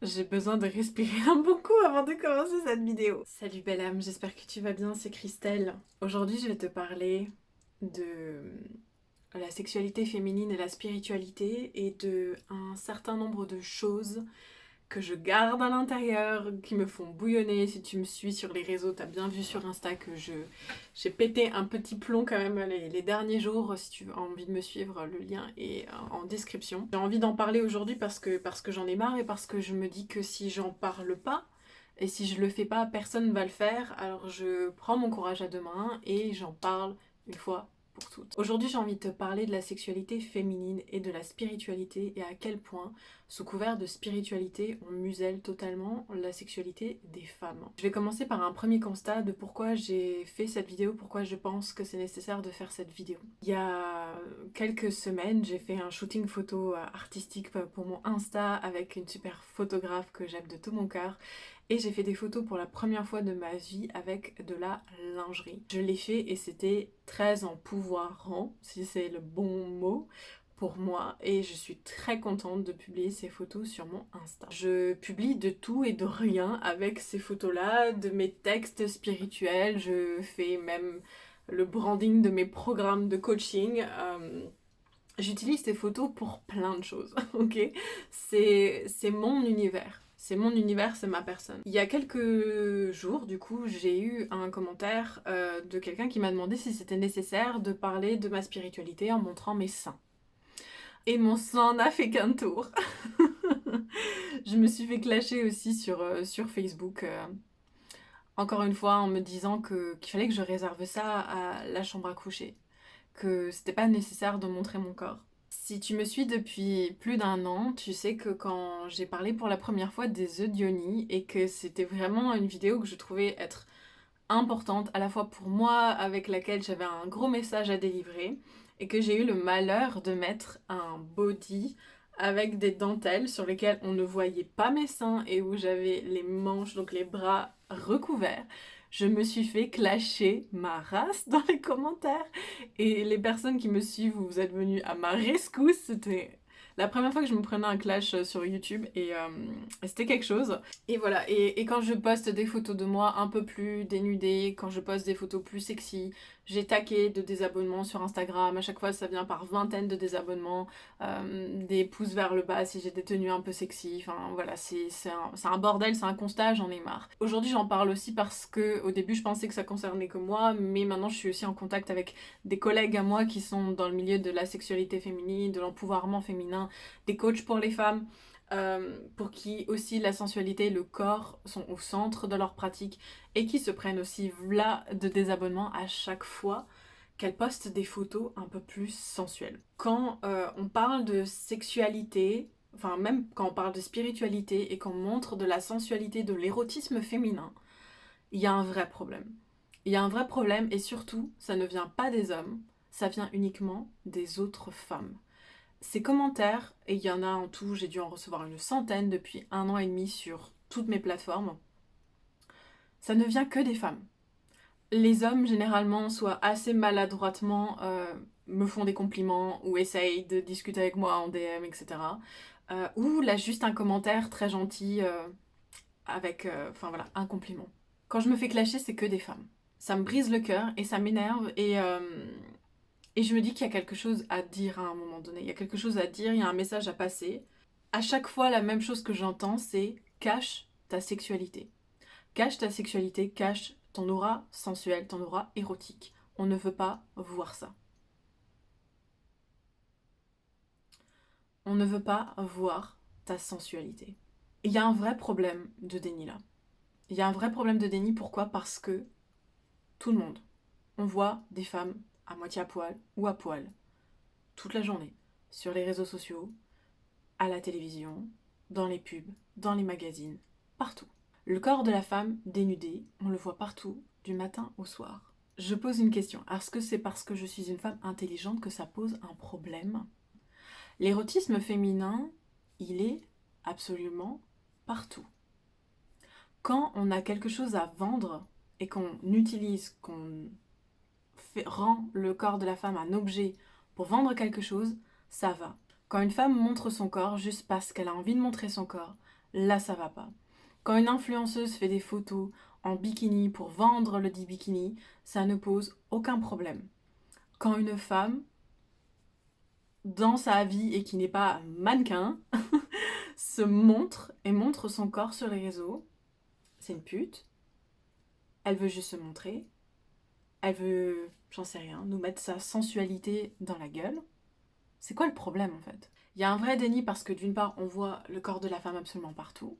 J'ai besoin de respirer un bon coup avant de commencer cette vidéo. Salut belle âme, j'espère que tu vas bien, c'est Christelle. Aujourd'hui je vais te parler de la sexualité féminine et la spiritualité et de un certain nombre de choses que je garde à l'intérieur, qui me font bouillonner. Si tu me suis sur les réseaux, t'as bien vu sur Insta que j'ai pété un petit plomb quand même les derniers jours. Si tu as envie de me suivre, le lien est en description. J'ai envie d'en parler aujourd'hui parce que j'en ai marre et parce que je me dis que si j'en parle pas, et si je le fais pas, personne ne va le faire. Alors je prends mon courage à deux mains et j'en parle une fois pour toutes. Aujourd'hui, j'ai envie de te parler de la sexualité féminine et de la spiritualité et à quel point, sous couvert de spiritualité, on muselle totalement la sexualité des femmes. Je vais commencer par un premier constat de pourquoi j'ai fait cette vidéo, pourquoi je pense que c'est nécessaire de faire cette vidéo. Il y a quelques semaines, j'ai fait un shooting photo artistique pour mon Insta avec une super photographe que j'aime de tout mon cœur. Et j'ai fait des photos pour la première fois de ma vie avec de la lingerie. Je l'ai fait et c'était très empouvoirant, si c'est le bon mot, pour moi. Et je suis très contente de publier ces photos sur mon Insta. Je publie de tout et de rien avec ces photos-là, de mes textes spirituels. Je fais même le branding de mes programmes de coaching. J'utilise ces photos pour plein de choses, ok? C'est mon univers. C'est mon univers, c'est ma personne. Il y a quelques jours, du coup, j'ai eu un commentaire de quelqu'un qui m'a demandé si c'était nécessaire de parler de ma spiritualité en montrant mes seins. Et mon sang n'a fait qu'un tour. Je me suis fait clasher aussi sur Facebook. Encore une fois, en me disant qu'il fallait que je réserve ça à la chambre à coucher. Que c'était pas nécessaire de montrer mon corps. Si tu me suis depuis plus d'un an, tu sais que quand j'ai parlé pour la première fois des œufs d'Ioni et que c'était vraiment une vidéo que je trouvais être importante à la fois pour moi, avec laquelle j'avais un gros message à délivrer, et que j'ai eu le malheur de mettre un body avec des dentelles sur lesquelles on ne voyait pas mes seins et où j'avais les manches, donc les bras recouverts. Je me suis fait clasher ma race dans les commentaires. Et les personnes qui me suivent, vous êtes venus à ma rescousse. C'était la première fois que je me prenais un clash sur YouTube et c'était quelque chose. Et voilà, et quand je poste des photos de moi un peu plus dénudées, quand je poste des photos plus sexy, j'ai taqué de désabonnements sur Instagram, à chaque fois ça vient par vingtaines de désabonnements, des pouces vers le bas si j'ai des tenues un peu sexy, enfin voilà, c'est un bordel, c'est un constat, j'en ai marre. Aujourd'hui j'en parle aussi parce que au début je pensais que ça concernait que moi, mais maintenant je suis aussi en contact avec des collègues à moi qui sont dans le milieu de la sexualité féminine, de l'empouvoirment féminin, des coachs pour les femmes, pour qui aussi la sensualité et le corps sont au centre de leur pratique et qui se prennent aussi v'là de désabonnement à chaque fois qu'elles postent des photos un peu plus sensuelles. Quand on parle de sexualité, enfin même quand on parle de spiritualité et qu'on montre de la sensualité, de l'érotisme féminin, il y a un vrai problème. Il y a un vrai problème et surtout, ça ne vient pas des hommes, ça vient uniquement des autres femmes. Ces commentaires, et il y en a en tout, j'ai dû en recevoir une centaine depuis un an et demi sur toutes mes plateformes, ça ne vient que des femmes. Les hommes, généralement, soit assez maladroitement, me font des compliments ou essayent de discuter avec moi en DM, etc. Ou là, juste un commentaire très gentil avec, enfin voilà, un compliment. Quand je me fais clasher, c'est que des femmes. Ça me brise le cœur et ça m'énerve et je me dis qu'il y a quelque chose à dire à un moment donné. Il y a quelque chose à dire, il y a un message à passer. À chaque fois, la même chose que j'entends, c'est cache ta sexualité. Cache ta sexualité, cache ton aura sensuelle, ton aura érotique. On ne veut pas voir ça. On ne veut pas voir ta sensualité. Il y a un vrai problème de déni là. Il y a un vrai problème de déni, pourquoi? Parce que tout le monde, on voit des femmes à moitié à poil ou à poil toute la journée, sur les réseaux sociaux, à la télévision, dans les pubs, dans les magazines, partout. Le corps de la femme dénudé, on le voit partout, du matin au soir. Je pose une question. Est-ce que c'est parce que je suis une femme intelligente que ça pose un problème? L'érotisme féminin, il est absolument partout. Quand on a quelque chose à vendre et qu'on utilise, rend le corps de la femme un objet pour vendre quelque chose, ça va. Quand une femme montre son corps juste parce qu'elle a envie de montrer son corps, là ça va pas. Quand une influenceuse fait des photos en bikini pour vendre le dit bikini, ça ne pose aucun problème. Quand une femme, dans sa vie et qui n'est pas mannequin, se montre et montre son corps sur les réseaux, c'est une pute. Elle veut juste se montrer. Elle veut, j'en sais rien, nous mettre sa sensualité dans la gueule. C'est quoi le problème en fait? Il y a un vrai déni parce que d'une part, on voit le corps de la femme absolument partout.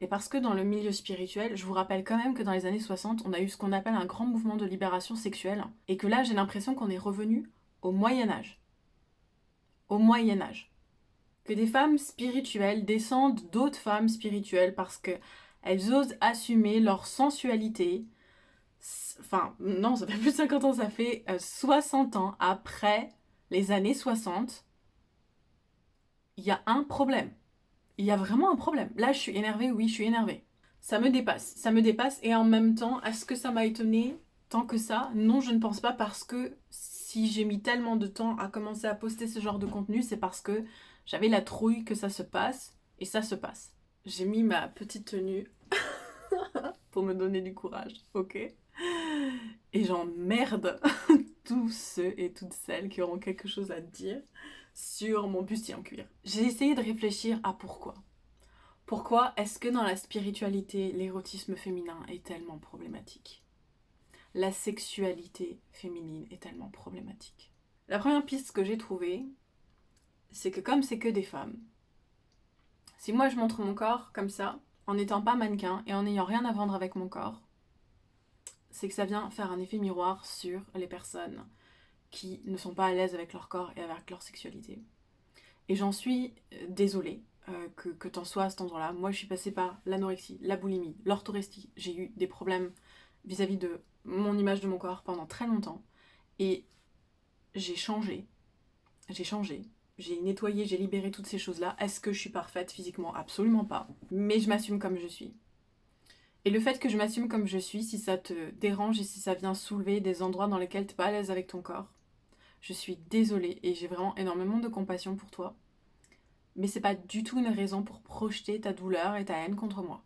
Et parce que dans le milieu spirituel, je vous rappelle quand même que dans les années 60, on a eu ce qu'on appelle un grand mouvement de libération sexuelle. Et que là, j'ai l'impression qu'on est revenu au Moyen-Âge. Au Moyen-Âge. Que des femmes spirituelles descendent d'autres femmes spirituelles parce qu'elles osent assumer leur sensualité. Enfin, non, ça fait plus de 50 ans, ça fait 60 ans après les années 60. Il y a un problème. Il y a vraiment un problème. Là, je suis énervée, oui, je suis énervée. Ça me dépasse et en même temps, est-ce que ça m'a étonnée tant que ça? Non, je ne pense pas parce que si j'ai mis tellement de temps à commencer à poster ce genre de contenu, c'est parce que j'avais la trouille que ça se passe et ça se passe. J'ai mis ma petite tenue pour me donner du courage, ok? Et j'emmerde tous ceux et toutes celles qui auront quelque chose à dire sur mon bustier en cuir. J'ai essayé de réfléchir à pourquoi. Pourquoi est-ce que dans la spiritualité, l'érotisme féminin est tellement problématique? La sexualité féminine est tellement problématique. La première piste que j'ai trouvée, c'est que comme c'est que des femmes, si moi je montre mon corps comme ça, en n'étant pas mannequin et en n'ayant rien à vendre avec mon corps, c'est que ça vient faire un effet miroir sur les personnes qui ne sont pas à l'aise avec leur corps et avec leur sexualité. Et j'en suis désolée que t'en sois à cet endroit-là. Moi, je suis passée par l'anorexie, la boulimie, l'orthorexie. J'ai eu des problèmes vis-à-vis de mon image de mon corps pendant très longtemps. Et j'ai changé. J'ai nettoyé, j'ai libéré toutes ces choses-là. Est-ce que je suis parfaite physiquement? Absolument pas. Mais je m'assume comme je suis. Et le fait que je m'assume comme je suis, si ça te dérange et si ça vient soulever des endroits dans lesquels t'es pas à l'aise avec ton corps, je suis désolée et j'ai vraiment énormément de compassion pour toi. Mais c'est pas du tout une raison pour projeter ta douleur et ta haine contre moi.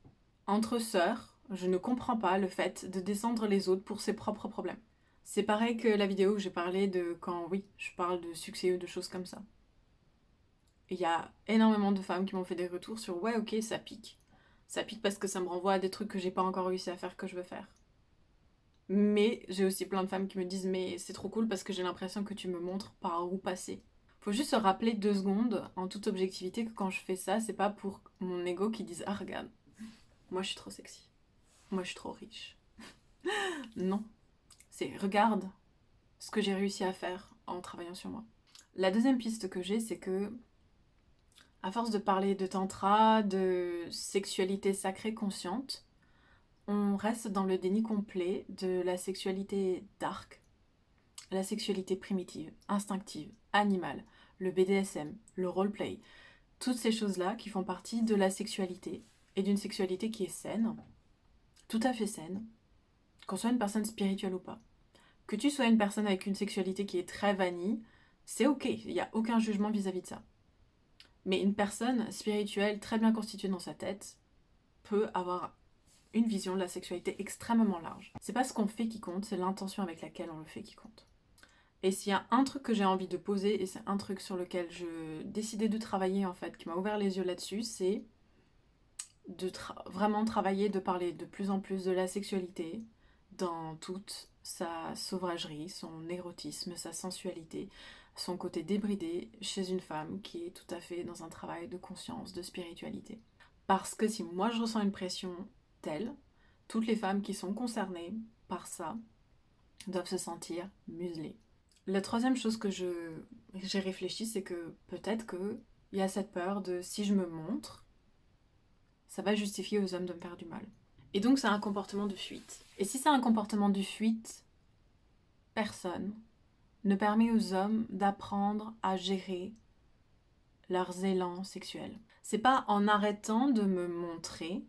Entre sœurs, je ne comprends pas le fait de descendre les autres pour ses propres problèmes. C'est pareil que la vidéo où j'ai parlé de quand, oui, je parle de succès ou de choses comme ça. Il y a énormément de femmes qui m'ont fait des retours sur ouais, ok, ça pique. Ça pique parce que ça me renvoie à des trucs que j'ai pas encore réussi à faire que je veux faire. Mais j'ai aussi plein de femmes qui me disent mais c'est trop cool parce que j'ai l'impression que tu me montres par où passer. Faut juste se rappeler 2 secondes, en toute objectivité, que quand je fais ça, c'est pas pour mon ego qui dise ah regarde, moi je suis trop sexy, moi je suis trop riche. Non, c'est regarde ce que j'ai réussi à faire en travaillant sur moi. La deuxième piste que j'ai, c'est que à force de parler de tantra, de sexualité sacrée consciente, on reste dans le déni complet de la sexualité dark, la sexualité primitive, instinctive, animale, le BDSM, le roleplay, toutes ces choses-là qui font partie de la sexualité et d'une sexualité qui est saine, tout à fait saine, qu'on soit une personne spirituelle ou pas. Que tu sois une personne avec une sexualité qui est très vanille, c'est ok, il n'y a aucun jugement vis-à-vis de ça. Mais une personne spirituelle très bien constituée dans sa tête peut avoir une vision de la sexualité extrêmement large. C'est pas ce qu'on fait qui compte, c'est l'intention avec laquelle on le fait qui compte. Et s'il y a un truc que j'ai envie de poser, et c'est un truc sur lequel je décidais de travailler en fait, qui m'a ouvert les yeux là-dessus, c'est de vraiment travailler, de parler de plus en plus de la sexualité dans toute sa sauvagerie, son érotisme, sa sensualité, son côté débridé chez une femme qui est tout à fait dans un travail de conscience, de spiritualité. Parce que si moi je ressens une pression telle, toutes les femmes qui sont concernées par ça doivent se sentir muselées. La troisième chose que j'ai réfléchi, c'est que peut-être qu'il y a cette peur de si je me montre, ça va justifier aux hommes de me faire du mal. Et donc c'est un comportement de fuite. Et si c'est un comportement de fuite, personne ne permet aux hommes d'apprendre à gérer leurs élans sexuels. C'est pas en arrêtant de me montrer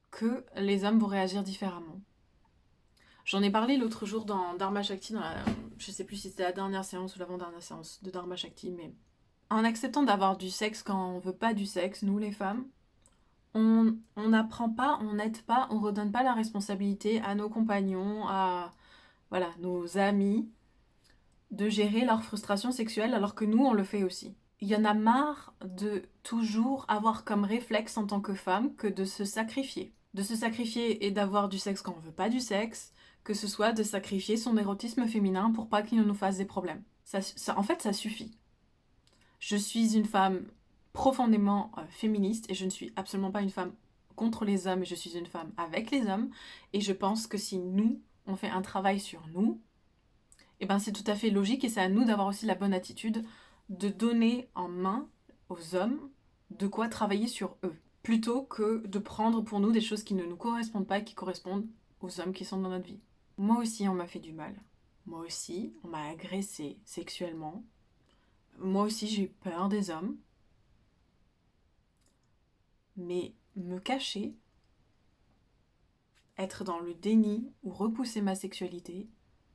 que les hommes vont réagir différemment. J'en ai parlé l'autre jour dans Dharma Shakti, je sais plus si c'était la dernière séance ou l'avant-dernière séance de Dharma Shakti, mais En acceptant d'avoir du sexe quand on veut pas du sexe, nous les femmes, on n'apprend pas, on n'aide pas, on redonne pas la responsabilité à nos compagnons, à voilà, nos amis, de gérer leur frustration sexuelle alors que nous, on le fait aussi. Il y en a marre de toujours avoir comme réflexe en tant que femme que de se sacrifier. De se sacrifier et d'avoir du sexe quand on veut pas du sexe, que ce soit de sacrifier son érotisme féminin pour pas qu'il nous fasse des problèmes. En fait, ça suffit. Je suis une femme profondément féministe et je ne suis absolument pas une femme contre les hommes, je suis une femme avec les hommes. Et je pense que si nous, on fait un travail sur nous, eh ben c'est tout à fait logique et c'est à nous d'avoir aussi la bonne attitude de donner en main aux hommes de quoi travailler sur eux, plutôt que de prendre pour nous des choses qui ne nous correspondent pas et qui correspondent aux hommes qui sont dans notre vie. Moi aussi, on m'a fait du mal. Moi aussi, on m'a agressée sexuellement. Moi aussi, j'ai eu peur des hommes. Mais me cacher, être dans le déni ou repousser ma sexualité,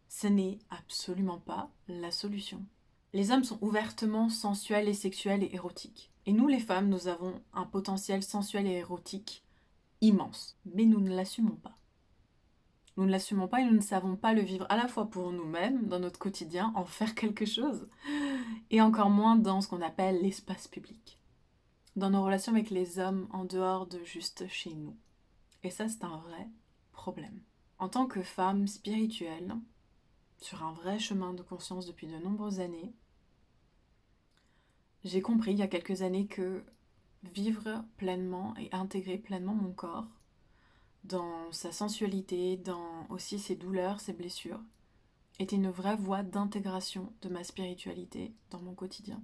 ce n'est absolument pas la solution. Les hommes sont ouvertement sensuels et sexuels et érotiques. Et nous les femmes, nous avons un potentiel sensuel et érotique immense. Mais nous ne l'assumons pas. Nous ne l'assumons pas et nous ne savons pas le vivre à la fois pour nous-mêmes, dans notre quotidien, en faire quelque chose, et encore moins dans ce qu'on appelle l'espace public. Dans nos relations avec les hommes en dehors de juste chez nous. Et ça, c'est un vrai problème. En tant que femme spirituelle, sur un vrai chemin de conscience depuis de nombreuses années, j'ai compris il y a quelques années que vivre pleinement et intégrer pleinement mon corps dans sa sensualité, dans aussi ses douleurs, ses blessures, était une vraie voie d'intégration de ma spiritualité dans mon quotidien.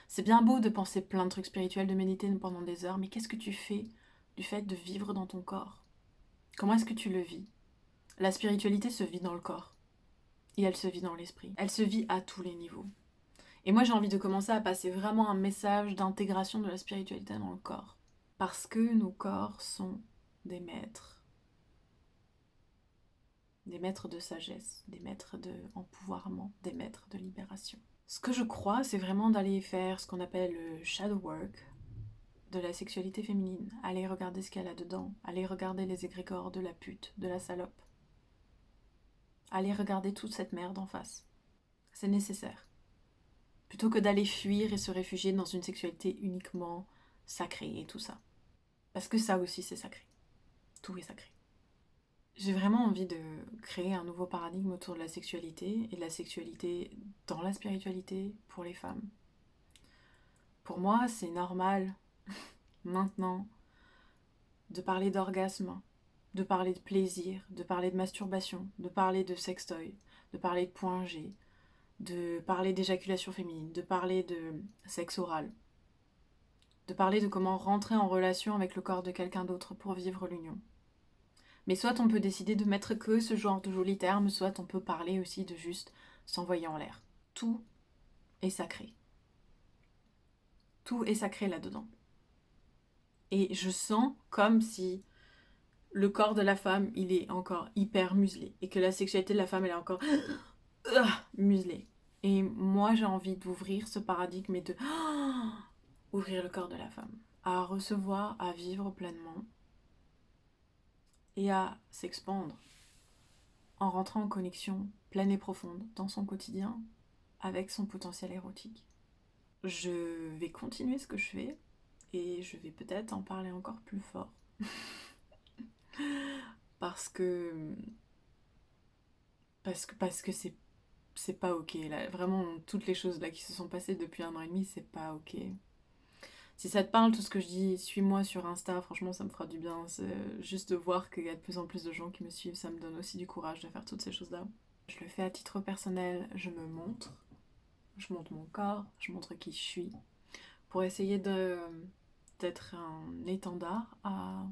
C'est bien beau de penser plein de trucs spirituels, de méditer pendant des heures, mais qu'est-ce que tu fais du fait de vivre dans ton corps? Comment est-ce que tu le vis? La spiritualité se vit dans le corps et elle se vit dans l'esprit. Elle se vit à tous les niveaux. Et moi j'ai envie de commencer à passer vraiment un message d'intégration de la spiritualité dans le corps. Parce que nos corps sont des maîtres. Des maîtres de sagesse, des maîtres d'empouvoirment, des maîtres de libération. Ce que je crois, c'est vraiment d'aller faire ce qu'on appelle le shadow work de la sexualité féminine. Aller regarder ce qu'il y a là-dedans. Aller regarder les égrégores de la pute, de la salope. Aller regarder toute cette merde en face. C'est nécessaire. Plutôt que d'aller fuir et se réfugier dans une sexualité uniquement sacrée et tout ça. Parce que ça aussi c'est sacré. Tout est sacré. J'ai vraiment envie de créer un nouveau paradigme autour de la sexualité et de la sexualité dans la spiritualité pour les femmes. Pour moi, c'est normal maintenant de parler d'orgasme, de parler de plaisir, de parler de masturbation, de parler de sextoy, de parler de point G, de parler d'éjaculation féminine, de parler de sexe oral, de parler de comment rentrer en relation avec le corps de quelqu'un d'autre pour vivre l'union. Mais soit on peut décider de mettre que ce genre de jolis termes, soit on peut parler aussi de juste s'envoyer en l'air. Tout est sacré. Tout est sacré là-dedans. Et je sens comme si le corps de la femme, il est encore hyper muselé. Et que la sexualité de la femme, elle est encore muselée. Et moi, j'ai envie d'ouvrir ce paradigme et de ouvrir le corps de la femme. À recevoir, à vivre pleinement. Et à s'expandre. En rentrant en connexion pleine et profonde dans son quotidien avec son potentiel érotique. Je vais continuer ce que je fais et je vais peut-être en parler encore plus fort. parce que c'est pas ok là. Vraiment toutes les choses là qui se sont passées depuis 1 an et demi, c'est pas ok. Si ça te parle tout ce que je dis, suis-moi sur Insta, franchement ça me fera du bien. C'est juste de voir qu'il y a de plus en plus de gens qui me suivent, ça me donne aussi du courage de faire toutes ces choses là. Je le fais à titre personnel, je me montre. Je montre mon corps, je montre qui je suis, pour essayer d'être un étendard à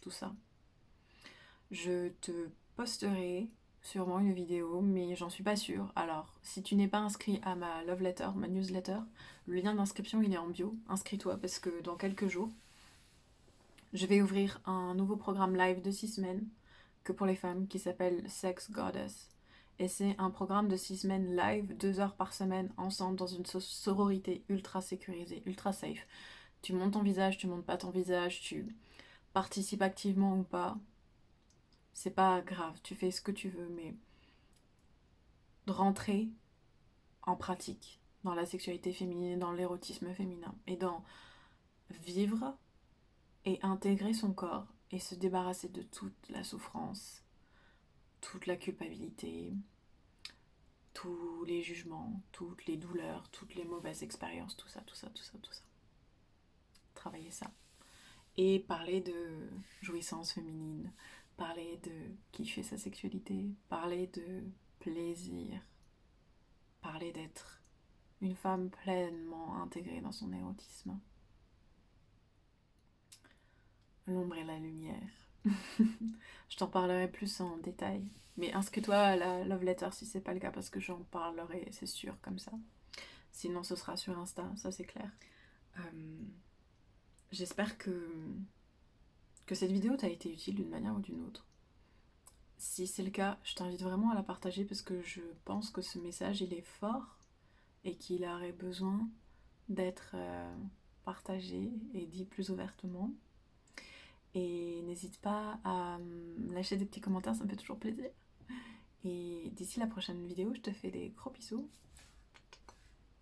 tout ça. Je te posterai sûrement une vidéo, mais j'en suis pas sûre. Alors, si tu n'es pas inscrit à ma love letter, ma newsletter, le lien d'inscription il est en bio. Inscris-toi parce que dans quelques jours, je vais ouvrir un nouveau programme live de 6 semaines que pour les femmes qui s'appelle Sex Goddess. Et c'est un programme de 6 semaines live, 2 heures par semaine, ensemble, dans une sororité ultra sécurisée, ultra safe. Tu montes ton visage, tu montes pas ton visage, tu participes activement ou pas. C'est pas grave, tu fais ce que tu veux, mais de rentrer en pratique dans la sexualité féminine, dans l'érotisme féminin, et dans vivre et intégrer son corps et se débarrasser de toute la souffrance, toute la culpabilité, tous les jugements, toutes les douleurs, toutes les mauvaises expériences, tout ça, tout ça, tout ça, tout ça. Travailler ça. Et parler de jouissance féminine, parler de kiffer sa sexualité, parler de plaisir, parler d'être une femme pleinement intégrée dans son érotisme. L'ombre et la lumière. Je t'en parlerai plus en détail. Mais inscris-toi à la love letter si c'est pas le cas, parce que j'en parlerai, c'est sûr, comme ça. Sinon, ce sera sur Insta, ça c'est clair. J'espère que cette vidéo t'a été utile d'une manière ou d'une autre. Si c'est le cas, je t'invite vraiment à la partager parce que je pense que ce message, il est fort et qu'il aurait besoin d'être partagé et dit plus ouvertement. Et n'hésite pas à lâcher des petits commentaires, ça me fait toujours plaisir. Et d'ici la prochaine vidéo, je te fais des gros bisous